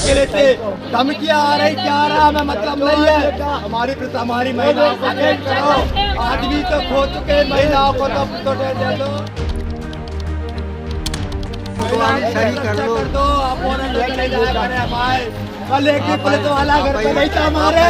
अकेले थे। धमकियां आ रही, क्या आ रहा हमें मतलब नहीं है। हमारी महिलाओं को अटेंड करो। आदमी तो खो चुके, महिलाओं को तो दे दो। सही कर दो। आप लेके जाया करें हमारे कल एक भी पुलिस वाला घर पे नहीं था हमारे।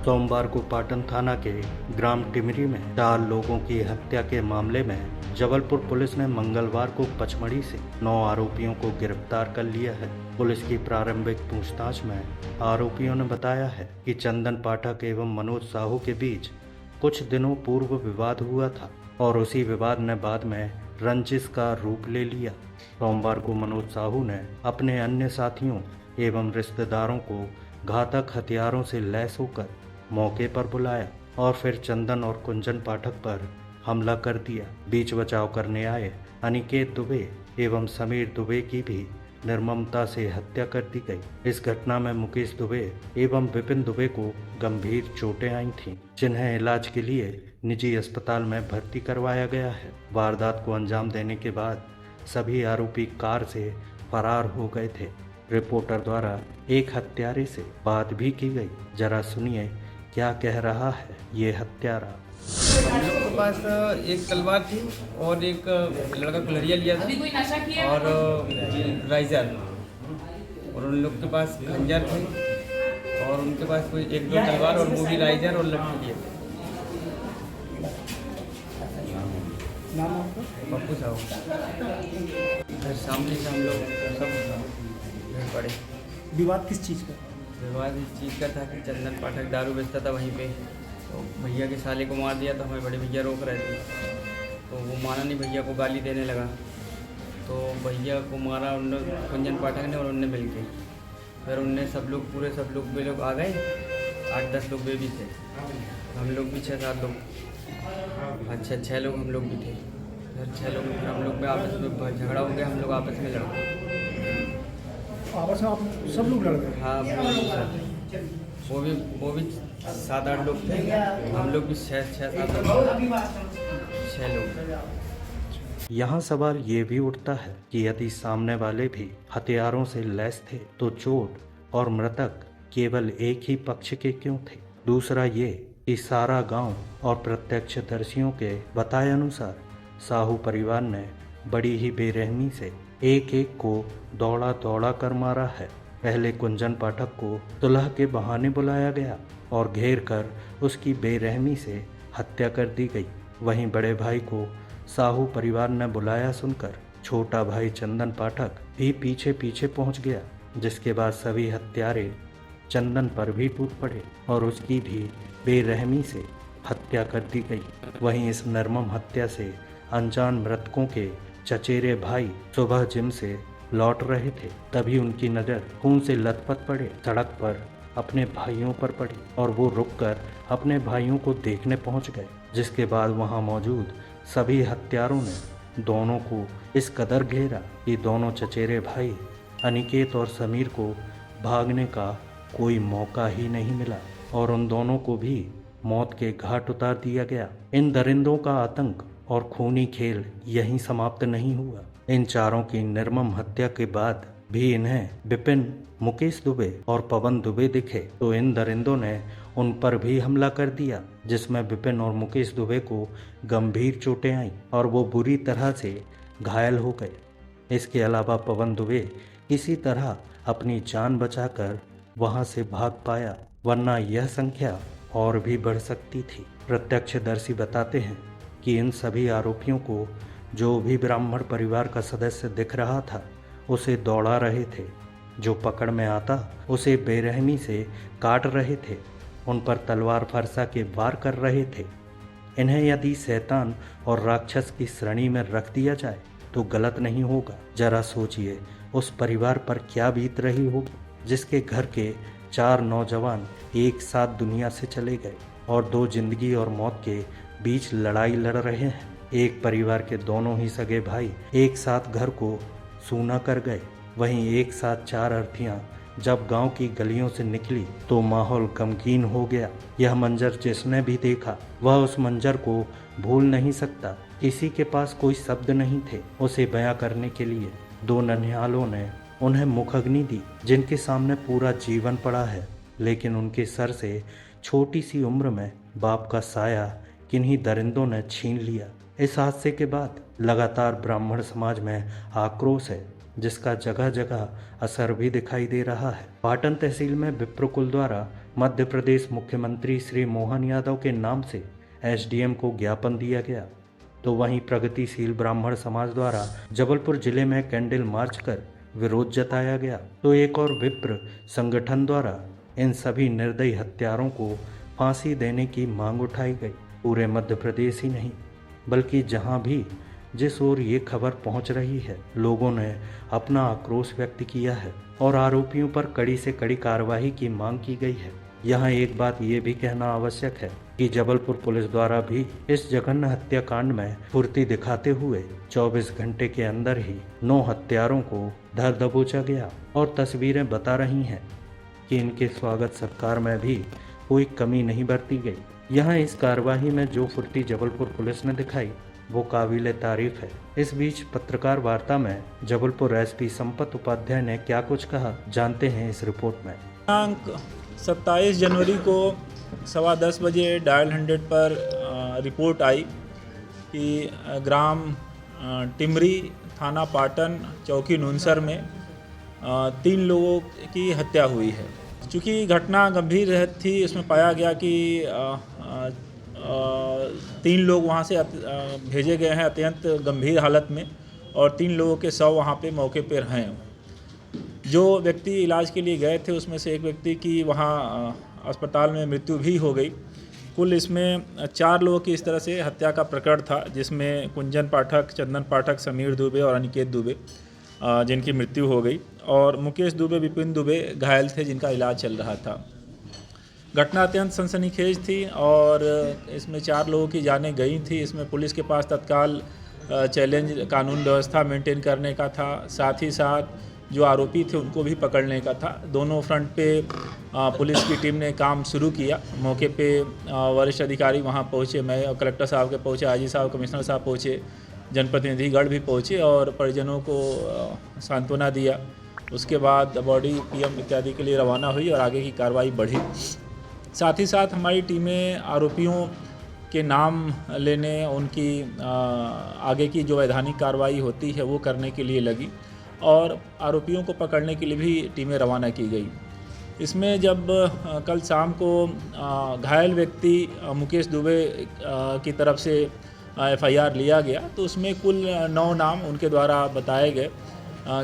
सोमवार को पाटन थाना के ग्राम टिमरी में 4 लोगों की हत्या के मामले में जबलपुर पुलिस ने मंगलवार को पचमढ़ी से 9 आरोपियों को गिरफ्तार कर लिया है। पुलिस की प्रारंभिक पूछताछ में आरोपियों ने बताया है कि चंदन पाठक एवं मनोज साहू के बीच कुछ दिनों पूर्व विवाद हुआ था और उसी विवाद ने बाद में रंजिश का रूप ले लिया। सोमवार को मनोज साहू ने अपने अन्य साथियों एवं रिश्तेदारों को घातक हथियारों से लैस होकर मौके पर बुलाया और फिर चंदन और कुंजन पाठक पर हमला कर दिया। बीच बचाव करने आए अनिकेत दुबे एवं समीर दुबे की भी निर्ममता से हत्या कर दी गई। इस घटना में मुकेश दुबे एवं विपिन दुबे को गंभीर चोटें आई थीं, जिन्हें इलाज के लिए निजी अस्पताल में भर्ती करवाया गया है। वारदात को अंजाम देने के बाद सभी आरोपी कार से फरार हो गए थे। रिपोर्टर द्वारा एक हत्यारे से बात भी की गई। जरा सुनिए क्या कह रहा है ये हत्यारा। हम लोग के पास एक तलवार थी और एक लड़का कुल्हड़िया लिया था और राइजर, और उन लोग के पास खंजर थे और उनके पास कोई 1-2 तलवार और वो भी राइजर और लट्ठी लिए थे। पप्पू साहू घर सामने से हम लोग सब पड़े। विवाद किस चीज़ का? विवाद इस चीज़ का था कि चंदन पाठक दारू बेचता था वहीं पे, तो भैया के साले को मार दिया। तो हमें बड़े भैया रोक रहे थे, तो वो माना नहीं, भैया को गाली देने लगा। तो भैया को मारा उन कुंजन पाठक ने और उनने मिल के। फिर उनने सब लोग वे लोग आ गए। 8-10 लोग वे भी थे, हम लोग भी 6-7 लोग, अच्छा 6 लोग हम लोग भी थे। फिर 6 लोग फिर हम लोग में आपस में झगड़ा हो गया, हम लोग आपस में लड़ गए। आपस में आप सब लोग लड़ गए? हाँ, वो भी 7-8 लोग थे, हम लोग भी 6-7 लोग। यहाँ सवाल ये भी उठता है कि यदि सामने वाले भी हथियारों से लैस थे तो चोट और मृतक केवल एक ही पक्ष के क्यों थे? दूसरा ये कि सारा गांव और प्रत्यक्षदर्शियों के बताए अनुसार साहू परिवार ने बड़ी ही बेरहमी से एक को दौड़ा कर मारा है। पहले कुंजन पाठक को सुलह के बहाने बुलाया गया और घेर कर उसकी बेरहमी से हत्या कर दी गई। वहीं बड़े भाई को साहू परिवार ने बुलाया सुनकर छोटा भाई चंदन पाठक भी पीछे पहुंच गया, जिसके बाद सभी हत्यारे चंदन पर भी टूट पड़े और उसकी भी बेरहमी से हत्या कर दी गई। वहीं इस निर्मम हत्या से अनजान मृतकों के चचेरे भाई सुबह जिम से लौट रहे थे, तभी उनकी नज़र खून से लथपथ पड़े सड़क पर अपने भाइयों पर पड़ी और वो रुककर अपने भाइयों को देखने पहुंच गए। जिसके बाद वहां मौजूद सभी हत्यारों ने दोनों को इस कदर घेरा कि दोनों चचेरे भाई अनिकेत और समीर को भागने का कोई मौका ही नहीं मिला और उन दोनों को भी मौत के घाट उतार दिया गया। इन दरिंदों का आतंक और खूनी खेल यहीं समाप्त नहीं हुआ। इन चारों की निर्मम हत्या के बाद भी इन्हें विपिन, मुकेश दुबे और पवन दुबे दिखे तो इन दरिंदों ने उन पर भी हमला कर दिया, जिसमें विपिन और मुकेश दुबे को गंभीर चोटें आईं और वो बुरी तरह से घायल हो गए। इसके अलावा पवन दुबे किसी तरह अपनी जान बचाकर वहां से भाग पाया, वरना यह संख्या और भी बढ़ सकती थी। प्रत्यक्षदर्शी बताते हैं कि इन सभी आरोपियों को जो भी ब्राह्मण परिवार का सदस्य दिख रहा था उसे दौड़ा रहे थे, जो पकड़ में आता उसे बेरहमी से काट रहे थे, उन पर तलवार फरसा के वार कर रहे थे। इन्हें यदि शैतान और राक्षस की श्रेणी में रख दिया जाए तो गलत नहीं होगा। जरा सोचिए उस परिवार पर क्या बीत रही होगी जिसके घर के 4 नौजवान एक साथ दुनिया से चले गए और 2 जिंदगी और मौत के बीच लड़ाई लड़ रहे हैं। एक परिवार के दोनों ही सगे भाई एक साथ घर को सूना कर गए। वहीं एक साथ 4 अर्थियां जब गांव की गलियों से निकली तो माहौल गमगीन हो गया। यह मंजर जिसने भी देखा वह उस मंजर को भूल नहीं सकता। किसी के पास कोई शब्द नहीं थे उसे बयां करने के लिए। 2 नन्हालों ने उन्हें मुखाग्नि दी जिनके सामने पूरा जीवन पड़ा है, लेकिन उनके सर से छोटी सी उम्र में बाप का साया किन्हीं दरिंदों ने छीन लिया। इस हादसे के बाद लगातार ब्राह्मण समाज में आक्रोश है, जिसका जगह जगह असर भी दिखाई दे रहा है। पाटन तहसील में विप्रकुल द्वारा मध्य प्रदेश मुख्यमंत्री श्री मोहन यादव के नाम से एसडीएम को ज्ञापन दिया गया, तो वहीं प्रगतिशील ब्राह्मण समाज द्वारा जबलपुर जिले में कैंडल मार्च कर विरोध जताया गया। तो एक और विप्र संगठन द्वारा इन सभी निर्दयी हत्यारों को फांसी देने की मांग उठाई गई। पूरे मध्य प्रदेश ही नहीं बल्कि जहां भी जिस ओर ये खबर पहुंच रही है, लोगों ने अपना आक्रोश व्यक्त किया है और आरोपियों पर कड़ी से कड़ी कार्रवाई की मांग की गई है। यहाँ एक बात ये भी कहना आवश्यक है कि जबलपुर पुलिस द्वारा भी इस जघन्य हत्याकांड में फुर्ती दिखाते हुए 24 घंटे के अंदर ही 9 हत्यारों को धर दबोचा गया और तस्वीरें बता रही हैं कि इनके स्वागत सत्कार में भी कोई कमी नहीं बरती गई। यहाँ इस कार्रवाई में जो फुर्ती जबलपुर पुलिस ने दिखाई वो काबिले तारीफ है। इस बीच पत्रकार वार्ता में जबलपुर एसपी संपत उपाध्याय ने क्या कुछ कहा, जानते हैं इस रिपोर्ट में। दिनांक 27 जनवरी को 10:15 बजे डायल 100 पर रिपोर्ट आई कि ग्राम टिमरी, थाना पाटन, चौकी नुनसर में 3 लोगों की हत्या हुई है। चूँकि घटना गंभीर थी, उसमें पाया गया कि 3 लोग वहाँ से भेजे गए हैं अत्यंत गंभीर हालत में और 3 लोगों के शव वहाँ पे मौके पर हैं। जो व्यक्ति इलाज के लिए गए थे उसमें से एक व्यक्ति की वहाँ अस्पताल में मृत्यु भी हो गई। कुल इसमें 4 लोगों की इस तरह से हत्या का प्रकरण था, जिसमें कुंजन पाठक, चंदन पाठक, समीर दुबे और अनिकेत दुबे जिनकी मृत्यु हो गई और मुकेश दुबे, विपिन दुबे घायल थे जिनका इलाज चल रहा था। घटना अत्यंत सनसनीखेज थी और इसमें 4 लोगों की जानें गई थी। इसमें पुलिस के पास तत्काल चैलेंज कानून व्यवस्था मेंटेन करने का था, साथ ही साथ जो आरोपी थे उनको भी पकड़ने का था। दोनों फ्रंट पे पुलिस की टीम ने काम शुरू किया। मौके पे वरिष्ठ अधिकारी वहां पहुंचे, मैं और कलेक्टर साहब के पहुंचे, आईजी साहब, कमिश्नर साहब पहुंचे, जनप्रतिनिधिगण भी पहुंचे और परिजनों को सांत्वना दिया। उसके बाद बॉडी पीएम इत्यादि के लिए रवाना हुई और आगे की कार्रवाई बढ़ी। साथ ही साथ हमारी टीमें आरोपियों के नाम लेने, उनकी आगे की जो वैधानिक कार्रवाई होती है वो करने के लिए लगी और आरोपियों को पकड़ने के लिए भी टीमें रवाना की गई। इसमें जब कल शाम को घायल व्यक्ति मुकेश दुबे की तरफ से एफआईआर लिया गया तो उसमें कुल 9 नाम उनके द्वारा बताए गए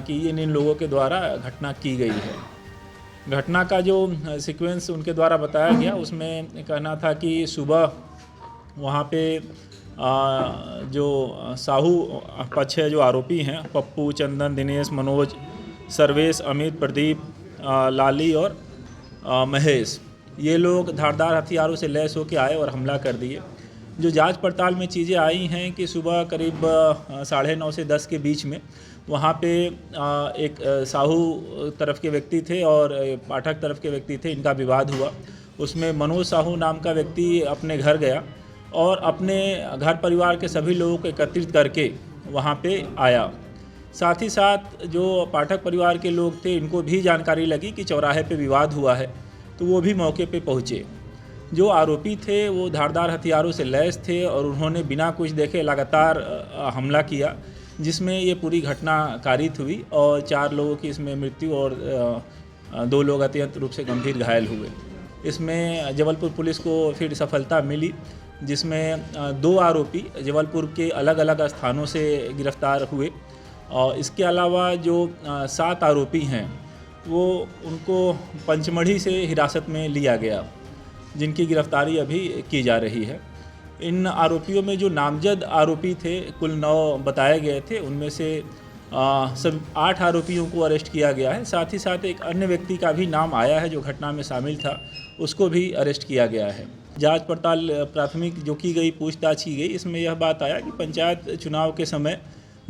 कि इन लोगों के द्वारा घटना की गई है। घटना का जो सीक्वेंस उनके द्वारा बताया गया उसमें कहना था कि सुबह वहाँ पे जो साहू पक्ष है, जो आरोपी हैं, पप्पू, चंदन, दिनेश, मनोज, सर्वेश, अमित, प्रदीप, लाली और महेश, ये लोग धारदार हथियारों से लैस होकर आए और हमला कर दिए। जो जांच पड़ताल में चीज़ें आई हैं कि सुबह करीब 9:30 से 10 के बीच में वहाँ पे एक साहू तरफ के व्यक्ति थे और पाठक तरफ के व्यक्ति थे, इनका विवाद हुआ। उसमें मनोज साहू नाम का व्यक्ति अपने घर गया और अपने घर परिवार के सभी लोगों को एकत्रित करके वहाँ पे आया। साथ ही साथ जो पाठक परिवार के लोग थे इनको भी जानकारी लगी कि चौराहे पे विवाद हुआ है, तो वो भी मौके पे पहुँचे। जो आरोपी थे वो धारदार हथियारों से लैस थे और उन्होंने बिना कुछ देखे लगातार हमला किया, जिसमें ये पूरी घटना कारित हुई और 4 लोगों की इसमें मृत्यु और 2 लोग अत्यंत रूप से गंभीर घायल हुए। इसमें जबलपुर पुलिस को फिर सफलता मिली जिसमें 2 आरोपी जबलपुर के अलग अलग स्थानों से गिरफ्तार हुए और इसके अलावा जो 7 आरोपी हैं वो उनको पंचमढ़ी से हिरासत में लिया गया, जिनकी गिरफ्तारी अभी की जा रही है। इन आरोपियों में जो नामजद आरोपी थे कुल 9 बताए गए थे, उनमें से सब 8 आरोपियों को अरेस्ट किया गया है। साथ ही साथ एक अन्य व्यक्ति का भी नाम आया है जो घटना में शामिल था, उसको भी अरेस्ट किया गया है। जांच पड़ताल प्राथमिक जो की गई, पूछताछ की गई, इसमें यह बात आया कि पंचायत चुनाव के समय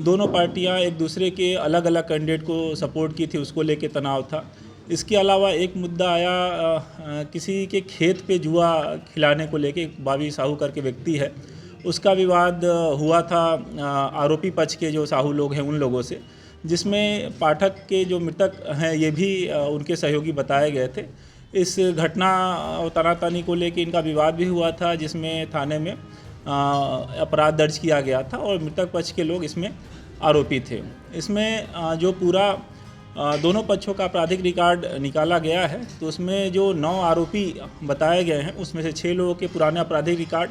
दोनों पार्टियां एक दूसरे के अलग अलग कैंडिडेट को सपोर्ट की थी, उसको लेके तनाव था। इसके अलावा एक मुद्दा आया किसी के खेत पे जुआ खिलाने को लेके, बाबी साहू करके व्यक्ति है, उसका विवाद हुआ था आरोपी पक्ष के जो साहू लोग हैं उन लोगों से, जिसमें पाठक के जो मृतक हैं ये भी उनके सहयोगी बताए गए थे। इस घटना और तनातनी को लेके इनका विवाद भी हुआ था, जिसमें थाने में अपराध दर्ज किया गया था और मृतक पक्ष के लोग इसमें आरोपी थे। इसमें जो पूरा दोनों पक्षों का आपराधिक रिकॉर्ड निकाला गया है, तो उसमें जो 9 आरोपी बताए गए हैं उसमें से 6 लोगों के पुराने आपराधिक रिकॉर्ड